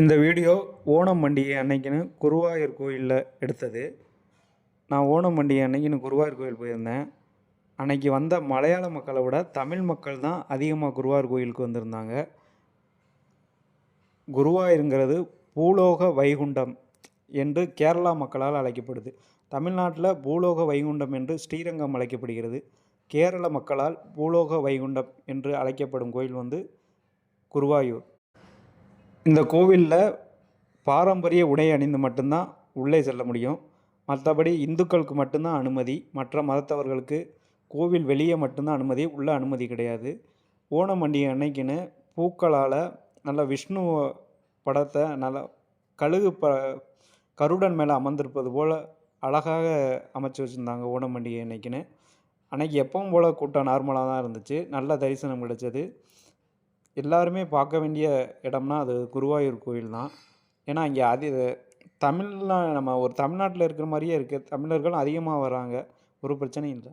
இந்த வீடியோ ஓணம் பண்டிகை அன்னைக்குன்னு குருவாயூர் கோயிலில் எடுத்தது. நான் ஓணம் பண்டிகை அன்னைக்குன்னு குருவாயூர் கோயில் போயிருந்தேன். அன்னைக்கு வந்த மலையாள மக்களை விட தமிழ் மக்கள் தான் அதிகமாக குருவாயூர் கோயிலுக்கு வந்திருந்தாங்க. குருவாயூருங்கிறது பூலோக வைகுண்டம் என்று கேரளா மக்களால் அழைக்கப்படுது. தமிழ்நாட்டில் பூலோக வைகுண்டம் என்று ஸ்ரீரங்கம் அழைக்கப்படுகிறது. கேரள மக்களால் பூலோக வைகுண்டம் என்று அழைக்கப்படும் கோயில் குருவாயூர். இந்த கோவிலில் பாரம்பரிய உடை அணிந்து மட்டும்தான் உள்ளே செல்ல முடியும். மற்றபடி இந்துக்களுக்கு மட்டும்தான் அனுமதி. மற்ற மதத்தவர்களுக்கு கோவில் வெளியே மட்டும்தான் அனுமதி, உள்ளே அனுமதி கிடையாது. ஓணம் பண்டிகை அன்னைக்குன்னு பூக்களால் நல்ல விஷ்ணு படத்தை நல்லா கழுகு கருடன் மேலே அமர்ந்திருப்பது போல் அழகாக அமைச்சு வச்சுருந்தாங்க ஓணம் பண்டிகை அன்னைக்குன்னு. அன்றைக்கி எப்பவும் போல் கூட்டம் நார்மலாக தான் இருந்துச்சு. நல்ல தரிசனம் கிடைச்சது. எல்லாருமே பார்க்க வேண்டிய இடம்னா அது குருவாயூர் கோயில் தான். ஏன்னா இங்கே நம்ம ஒரு தமிழ்நாட்டில் இருக்கிற மாதிரியே இருக்குது. தமிழர்களும் அதிகமாக வராங்க. ஒரு பிரச்சனையும் இல்லை.